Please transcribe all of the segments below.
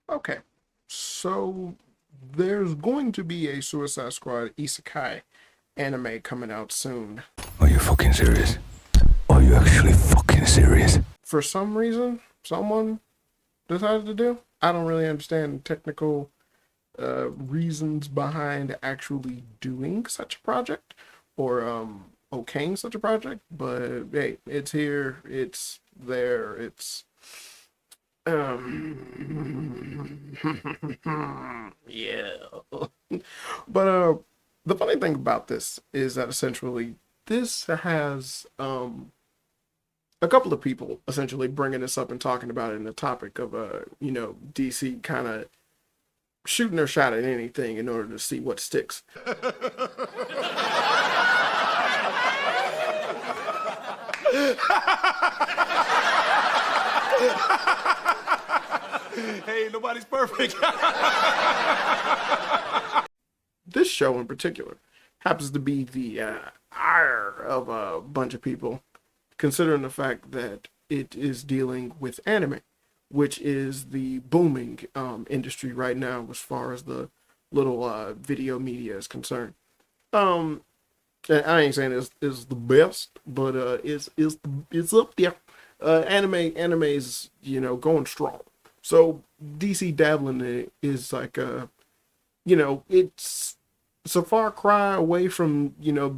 Okay, so there's going to be a Suicide Squad isekai anime coming out soon. Are you fucking serious? Are you actually fucking serious? For some reason, someone decided to do. I don't really understand technical reasons behind actually doing such a project or okaying such a project, but hey, it's here, it's there, it's yeah. But the funny thing about this is that essentially this has a couple of people essentially bringing this up and talking about it in the topic of DC kind of shooting their shot at anything in order to see what sticks. Hey, nobody's perfect. This show in particular happens to be the ire of a bunch of people, considering the fact that it is dealing with anime, which is the booming industry right now as far as the little video media is concerned. Um, I ain't saying it's the best, but it's up there. Anime is going strong. So DC dabbling in it is like it's a far cry away from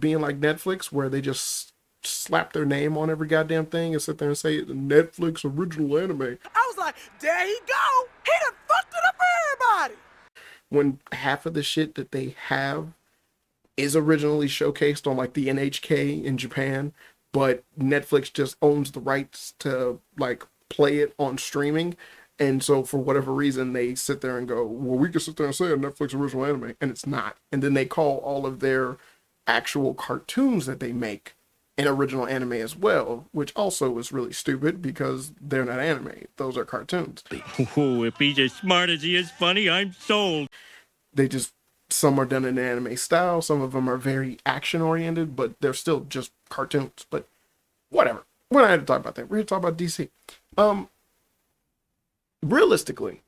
being like Netflix where they just slap their name on every goddamn thing and sit there and say it's a Netflix original anime I was like, there he go. He done fucked it up for everybody. when half of the shit that they have is originally showcased on like the NHK in Japan, but Netflix just owns the rights to like play it on streaming. And so for whatever reason they sit there and go, well, we can sit there and say a Netflix original anime, and it's not. And then they call all of their actual cartoons that they make an original anime as well, which also is really stupid because they're not anime. Those are cartoons. Oh, if he's as smart as he is funny, I'm sold. They just, some are done in an anime style, some of them are very action oriented, but they're still just cartoons. But whatever. We're not here to talk about that. We're here to talk about DC. Realistically,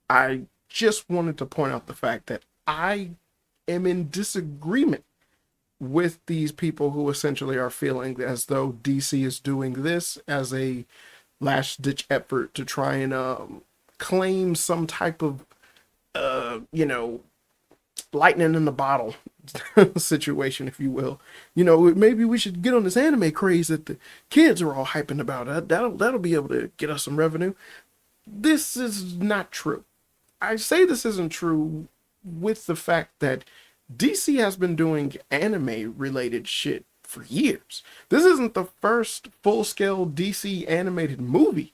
I just wanted to point out the fact that I am in disagreement with these people who essentially are feeling as though DC is doing this as a last ditch effort to try and claim some type of lightning in the bottle situation, if you will. Maybe we should get on this anime craze that the kids are all hyping about. That'll be able to get us some revenue. This is not true. I say this isn't true with the fact that DC has been doing anime related shit for years. This isn't the first full scale DC animated movie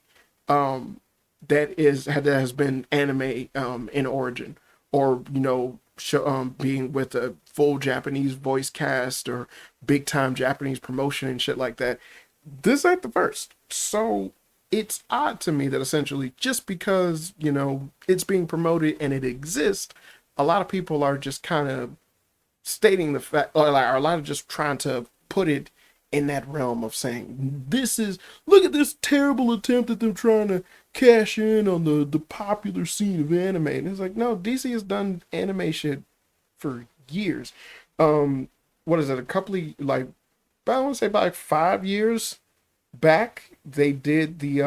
that has been anime in origin, or being with a full Japanese voice cast or big time Japanese promotion and shit like that. This ain't the first. So it's odd to me that essentially just because it's being promoted and it exists, a lot of people are just kind of stating the fact, or are a lot of just trying to put it in that realm of saying look at this terrible attempt at them trying to cash in on the popular scene of anime. And it's like, no, DC has done anime shit for years. What is it, a couple of, like, I want to say about like 5 years back, they did the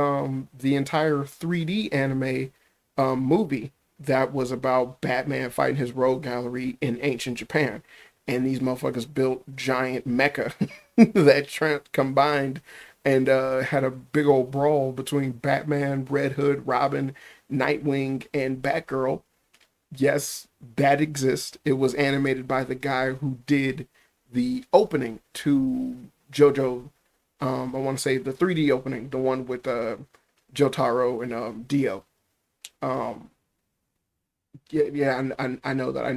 entire 3D anime movie that was about Batman fighting his rogue gallery in ancient Japan. And these motherfuckers built giant mecha that combined and had a big old brawl between Batman, Red Hood, Robin, Nightwing, and Batgirl. Yes, that exists. It was animated by the guy who did the opening to JoJo. I want to say the 3D opening, the one with Jotaro and Dio. Yeah, I know that I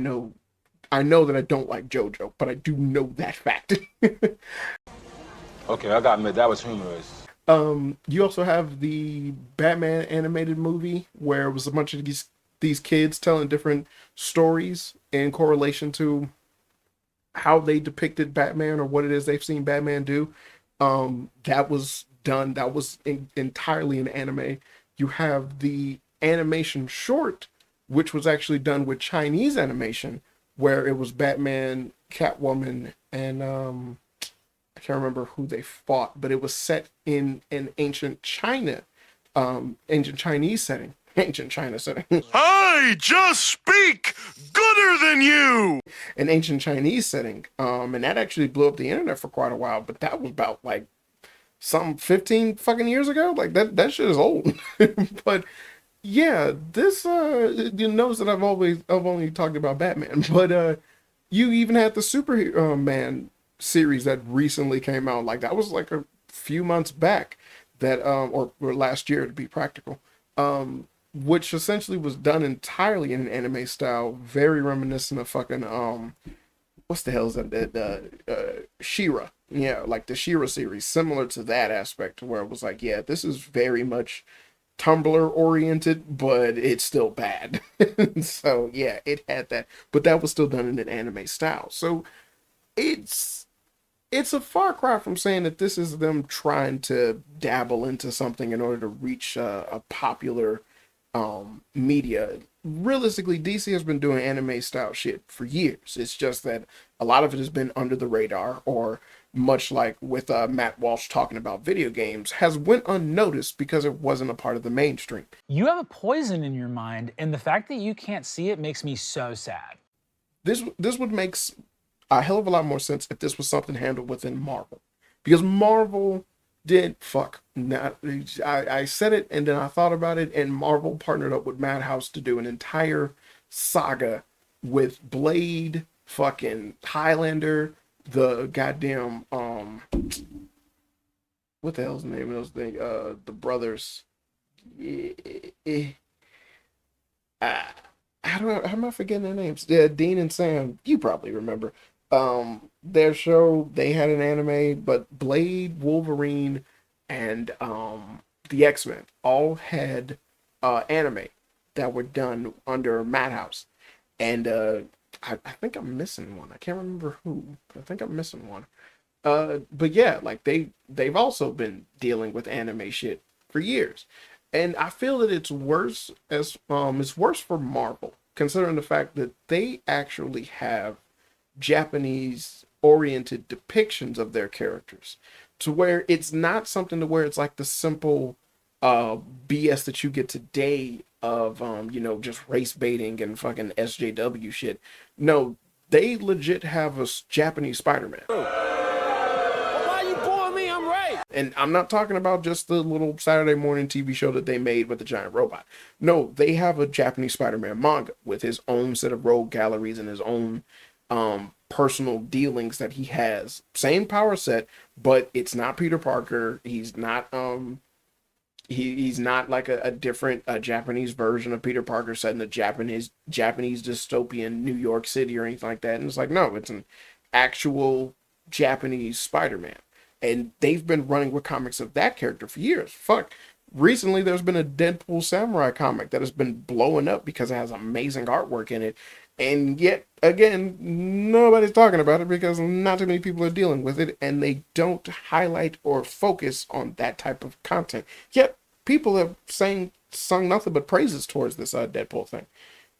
know that I don't like JoJo, but I do know that fact. Okay, I gotta admit, that was humorous. You also have the Batman animated movie where it was a bunch of these kids telling different stories in correlation to how they depicted Batman or what it is they've seen Batman do. That was done. That was entirely an anime. You have the animation short, which was actually done with Chinese animation, where it was Batman, Catwoman, and I can't remember who they fought, but it was set in an ancient China, ancient Chinese setting, ancient China setting. I just speak gooder than you. An ancient Chinese setting, and that actually blew up the internet for quite a while. But that was about like some 15 fucking years ago. Like that shit is old. But yeah, this you notice that I've only talked about Batman, but you even had the Superman series that recently came out. Like that was like a few months back, that or last year to be practical, which essentially was done entirely in an anime style, very reminiscent of fucking what's the hell is that, She-Ra. Yeah, like the She-Ra series, similar to that aspect, where it was like, yeah, this is very much Tumblr oriented, but it's still bad. So yeah, it had that, but that was still done in an anime style. So it's a far cry from saying that this is them trying to dabble into something in order to reach a popular media. Realistically, DC has been doing anime style shit for years. It's just that a lot of it has been under the radar, or much like with Matt Walsh talking about video games, has went unnoticed because it wasn't a part of the mainstream. You have a poison in your mind, and the fact that you can't see it makes me so sad. This would make a hell of a lot more sense if this was something handled within Marvel, because Marvel did I said it and then I thought about it, and Marvel partnered up with Madhouse to do an entire saga with Blade, fucking Highlander, the goddamn what the hell's the name of those things? The brothers. How am I forgetting their names? Yeah, Dean and Sam. You probably remember. Their show, they had an anime, but Blade, Wolverine, and the X-Men all had anime that were done under Madhouse. And I think I'm missing one. I can't remember who, but I think I'm missing one. But yeah, like they've also been dealing with anime shit for years. And I feel that it's worse for Marvel, considering the fact that they actually have Japanese oriented depictions of their characters, to where it's not something to where it's like the simple BS that you get today of just race baiting and fucking SJW shit. No, they legit have a Japanese Spider-Man. Why you pulling me? I'm right. And I'm not talking about just the little Saturday morning TV show that they made with the giant robot. No, they have a Japanese Spider-Man manga with his own set of rogue galleries and his own personal dealings that he has. Same power set, but it's not Peter Parker. He's not he's not like a different Japanese version of Peter Parker set in the Japanese dystopian New York City or anything like that. And it's like, no, it's an actual Japanese Spider-Man. And they've been running with comics of that character for years. Fuck. Recently, there's been a Deadpool Samurai comic that has been blowing up because it has amazing artwork in it. And yet, again, nobody's talking about it because not too many people are dealing with it, and they don't highlight or focus on that type of content. Yet, people have sung nothing but praises towards this Deadpool thing.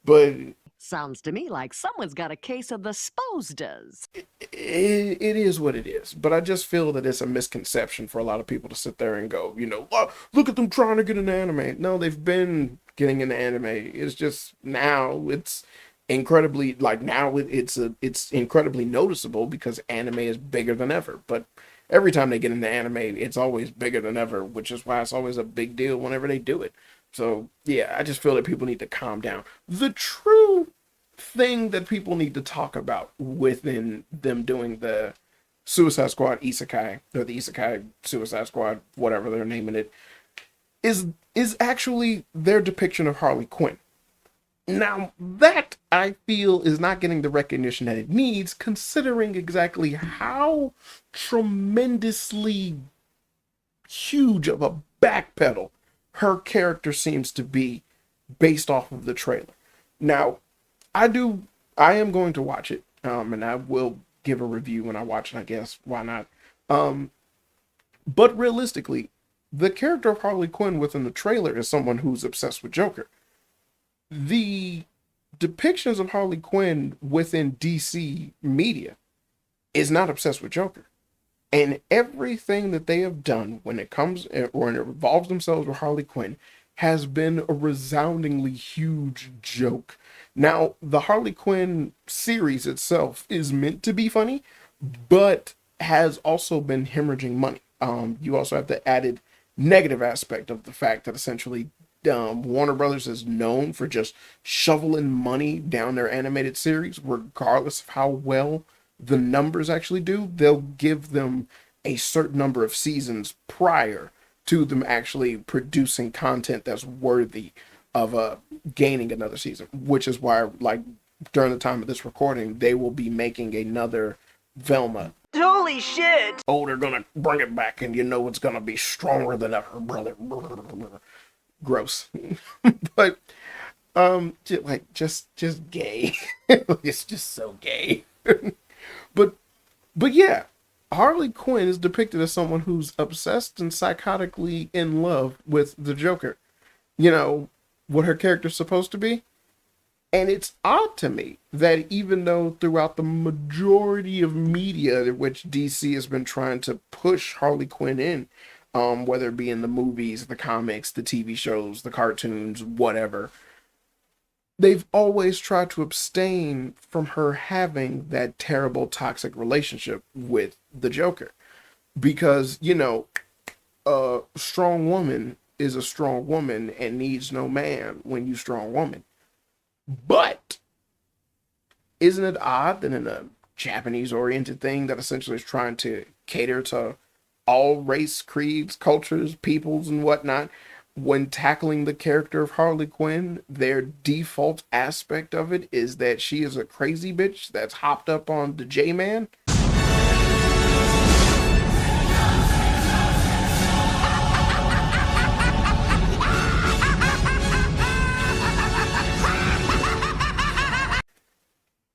But sounds to me like someone's got a case of the spostas. It is what it is. But I just feel that it's a misconception for a lot of people to sit there and go, oh, look at them trying to get into anime. No, they've been getting into anime. It's just now it's incredibly, like, now it's incredibly noticeable because anime is bigger than ever. But every time they get into anime, it's always bigger than ever, which is why it's always a big deal whenever they do it. So yeah, I just feel that people need to calm down. The true thing that people need to talk about within them doing the Suicide Squad Isekai, or the Isekai Suicide Squad, whatever they're naming it, is actually their depiction of Harley Quinn. Now, that, I feel, is not getting the recognition that it needs, considering exactly how tremendously huge of a backpedal her character seems to be based off of the trailer. Now, I am going to watch it, and I will give a review when I watch it, I guess. Why not? But realistically, the character of Harley Quinn within the trailer is someone who's obsessed with Joker. the depictions of Harley Quinn within DC media is not obsessed with Joker. And everything that they have done when it comes or when it revolves themselves with Harley Quinn has been a resoundingly huge joke. Now, the Harley Quinn series itself is meant to be funny, but has also been hemorrhaging money. You also have the added negative aspect of the fact that essentially Warner Brothers is known for just shoveling money down their animated series, regardless of how well the numbers actually do. They'll give them a certain number of seasons prior to them actually producing content that's worthy of gaining another season, which is why, like, during the time of this recording, they will be making another Velma. Holy shit! Oh, they're gonna bring it back, and you know it's gonna be stronger than ever, brother. Gross. But just gay. It's just so gay. But yeah, Harley Quinn is depicted as someone who's obsessed and psychotically in love with the Joker. You know what her character's supposed to be? And it's odd to me that even though throughout the majority of media in which DC has been trying to push Harley Quinn in, whether it be in the movies, the comics, the TV shows, the cartoons, whatever, they've always tried to abstain from her having that terrible toxic relationship with the Joker. Because, you know, a strong woman is a strong woman and needs no man when you strong woman. But isn't it odd that in a Japanese-oriented thing that essentially is trying to cater to all race, creeds, cultures, peoples, and whatnot, when tackling the character of Harley Quinn, their default aspect of it is that she is a crazy bitch that's hopped up on the J-Man?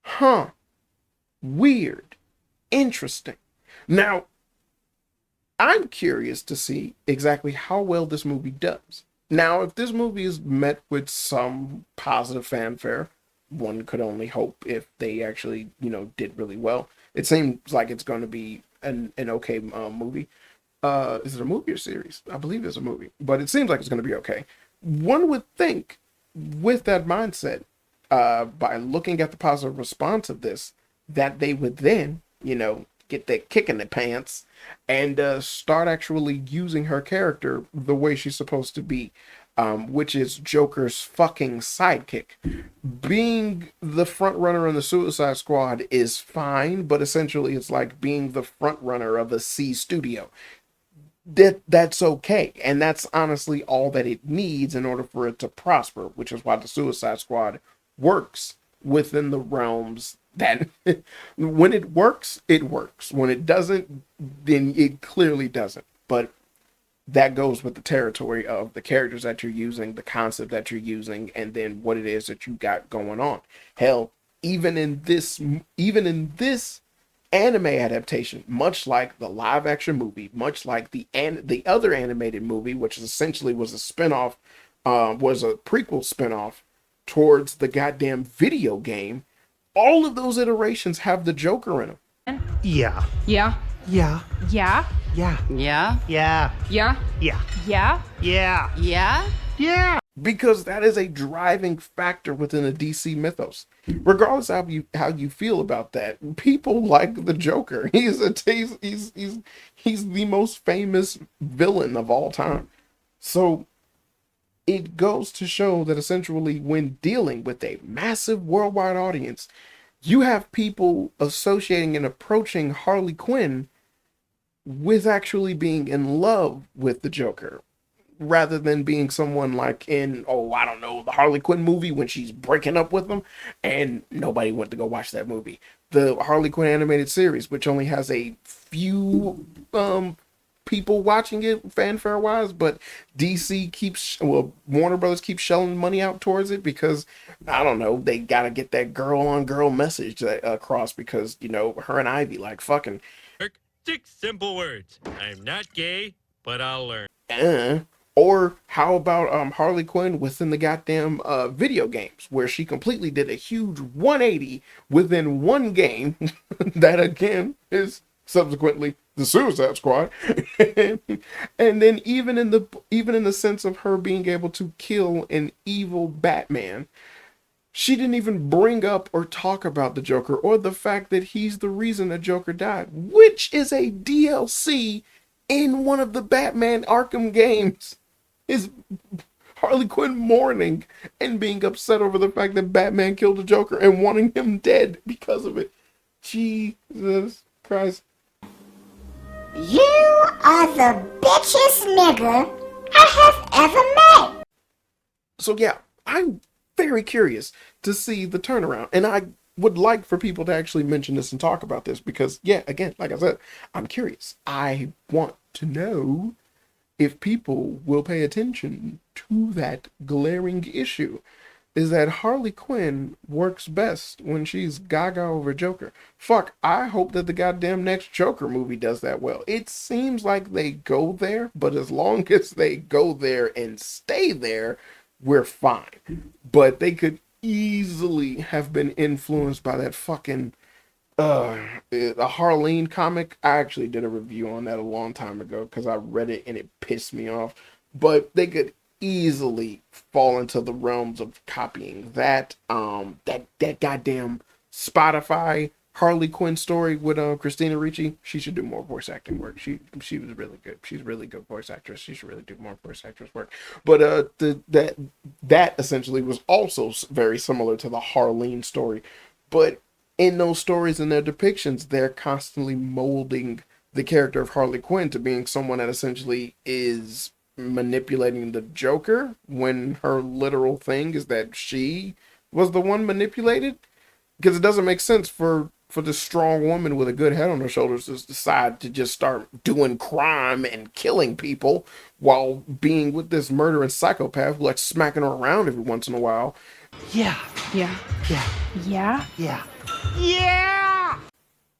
Huh. Weird. Interesting. Now, I'm curious to see exactly how well this movie does. Now, if this movie is met with some positive fanfare, one could only hope if they actually, did really well. It seems like it's going to be an okay movie. Is it a movie or series? I believe it's a movie, but it seems like it's going to be okay. One would think with that mindset, by looking at the positive response of this, that they would then, get that kick in the pants and start actually using her character the way she's supposed to be, which is Joker's fucking sidekick. Being the front runner in the Suicide Squad is fine, but essentially it's like being the front runner of a C studio. That's okay, and that's honestly all that it needs in order for it to prosper, which is why the Suicide Squad works within the realms that when it works, it works. When it doesn't, then it clearly doesn't. But that goes with the territory of the characters that you're using, the concept that you're using, and then what it is that you got going on. Hell, even in this anime adaptation, much like the live action movie, much like the other animated movie, which essentially was a spinoff, was a prequel spinoff towards the goddamn video game, all of those iterations have the Joker in them. Yeah. Yeah. Yeah. Yeah. Yeah. Yeah? Yeah. Yeah. Yeah. Yeah. Yeah. Yeah? Yeah. Because that is a driving factor within the DC mythos. Regardless of how you feel about that, people like the Joker. He's the most famous villain of all time. So it goes to show that essentially when dealing with a massive worldwide audience, you have people associating and approaching Harley Quinn with actually being in love with the Joker, rather than being someone like in, I don't know, the Harley Quinn movie when she's breaking up with them and nobody went to go watch that movie. The Harley Quinn animated series, which only has a few people watching it fanfare wise, but Warner Brothers keeps shelling money out towards it because, I don't know, they gotta get that girl on girl message across because, her and Ivy like fucking. 6 simple words. I'm not gay, but I'll learn. Or how about Harley Quinn within the goddamn video games, where she completely did a huge 180 within one game that again is subsequently the Suicide Squad. And then even in the sense of her being able to kill an evil Batman, she didn't even bring up or talk about the Joker or the fact that he's the reason the Joker died, which is a DLC in one of the Batman Arkham games. Is Harley Quinn mourning and being upset over the fact that Batman killed the Joker and wanting him dead because of it. Jesus Christ. You are the bitchest nigger I have ever met. So yeah, I'm very curious to see the turnaround. And I would like for people to actually mention this and talk about this because, yeah, again, like I said, I'm curious. I want to know if people will pay attention to that glaring issue, is that Harley Quinn works best when she's gaga over Joker. Fuck, I hope that the goddamn next Joker movie does that well. It seems like they go there, but as long as they go there and stay there, we're fine. But they could easily have been influenced by that fucking the Harleen comic. I actually did a review on that a long time ago because I read it and it pissed me off. But they could easily fall into the realms of copying that that goddamn Spotify Harley Quinn story with Christina Ricci. She should do more voice acting work. She was really good. She's a really good voice actress. She should really do more voice actress work. But that essentially was also very similar to the Harleen story, but in those stories and their depictions, they're constantly molding the character of Harley Quinn to being someone that essentially is manipulating the Joker when her literal thing is that she was the one manipulated. Because it doesn't make sense for this strong woman with a good head on her shoulders to decide to just start doing crime and killing people while being with this murdering psychopath who likes smacking her around every once in a while. Yeah.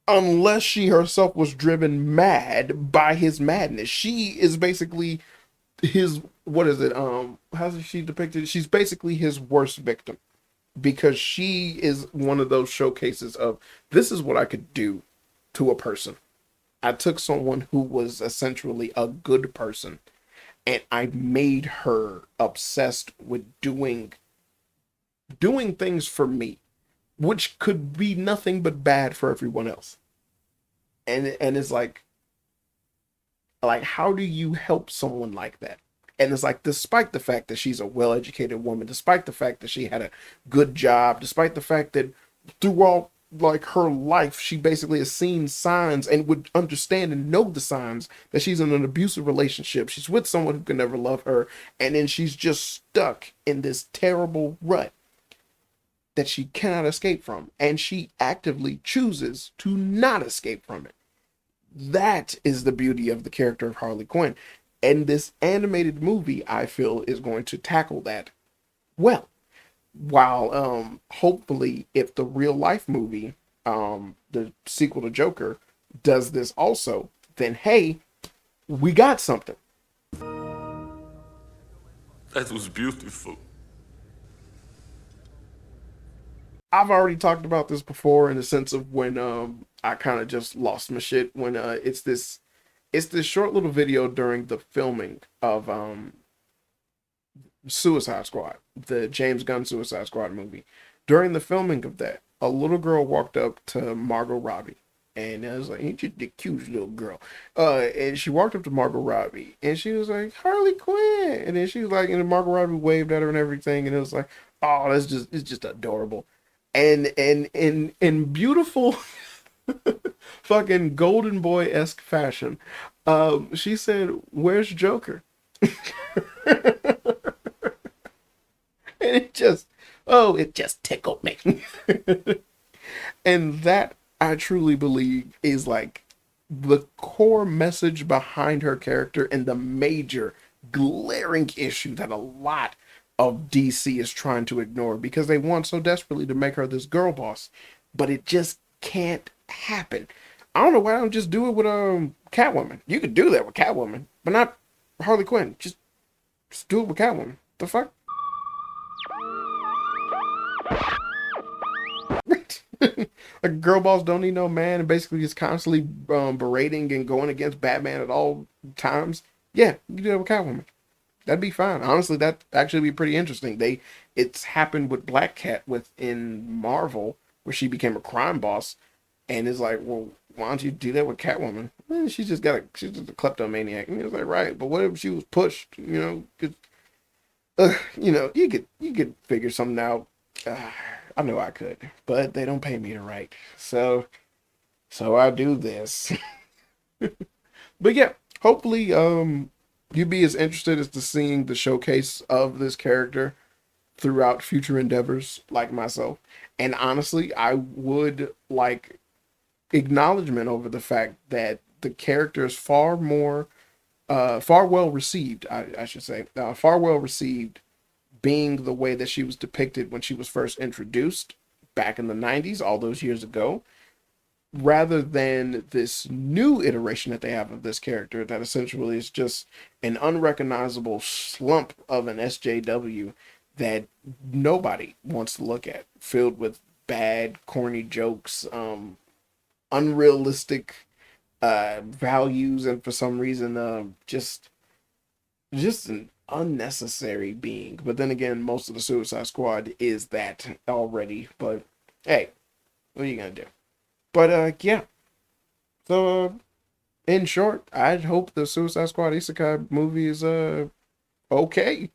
Unless she herself was driven mad by his madness. She is basically his, what is it? How's she depicted? She's basically his worst victim. Because she is one of those showcases of, this is what I could do to a person. I took someone who was essentially a good person and I made her obsessed with doing things for me, which could be nothing but bad for everyone else. And it's like how do you help someone like that? And it's like, despite the fact that she's a well-educated woman, despite the fact that she had a good job, despite the fact that throughout like her life, she basically has seen signs and would understand and know the signs that she's in an abusive relationship. She's with someone who can never love her. And then she's just stuck in this terrible rut that she cannot escape from. And she actively chooses to not escape from it. That is the beauty of the character of Harley Quinn. And this animated movie, I feel, is going to tackle that well. While hopefully, if the real life movie, the sequel to Joker, does this also, then hey, we got something. That was beautiful. I've already talked about this before in the sense of when I kind of just lost my shit when it's this short little video during the filming of Suicide Squad, the James Gunn Suicide Squad movie. During the filming of that, a little girl walked up to Margot Robbie, and I was like, "Ain't you the cute little girl?" And she walked up to Margot Robbie, and she was like, "Harley Quinn," and then she was like, and Margot Robbie waved at her and everything, and it was like, "Oh, it's just adorable," and in beautiful fucking golden boy-esque fashion, she said, "Where's Joker?" And it just tickled me. And that, I truly believe, is like the core message behind her character and the major glaring issue that a lot of DC is trying to ignore because they want so desperately to make her this girl boss, but it just can't happen. I don't know why I don't just do it with Catwoman. You could do that with Catwoman, but not Harley Quinn. Just Just do it with Catwoman. The fuck? Like girl boss don't need no man and basically is constantly berating and going against Batman at all times. Yeah, you do it with Catwoman. That'd be fine. Honestly, that actually be pretty interesting. It's happened with Black Cat within Marvel, where she became a crime boss, and it's like, well, why don't you do that with Catwoman? She's just a kleptomaniac. And it's like, right, but what if she was pushed? You know, 'cause, you know, you could figure something out. I know I could, but they don't pay me to write, so I do this. But yeah, hopefully, you be as interested as to seeing the showcase of this character throughout future endeavors like myself. And honestly, I would like acknowledgement over the fact that the character is far well received. I should say, far well received, being the way that she was depicted when she was first introduced back in the 90s, all those years ago, rather than this new iteration that they have of this character that essentially is just an unrecognizable slump of an SJW that nobody wants to look at, filled with bad, corny jokes, unrealistic values, and for some reason, just an unnecessary being. But then again, most of the Suicide Squad is that already. But hey, what are you gonna do? But yeah. So in short, I hope the Suicide Squad Isekai movie is okay.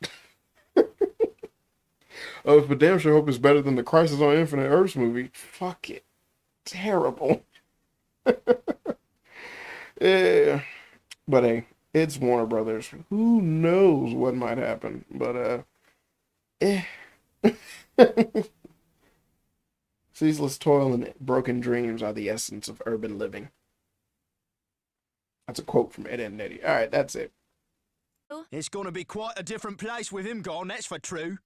Oh, for damn sure hope it's better than the Crisis on Infinite Earths movie. Fuck it. Terrible. Yeah. But hey, it's Warner Brothers. Who knows what might happen? But eh. Ceaseless toil and broken dreams are the essence of urban living. That's a quote from Ed, Edd n Eddy. All right, that's it. It's gonna be quite a different place with him gone, that's for true.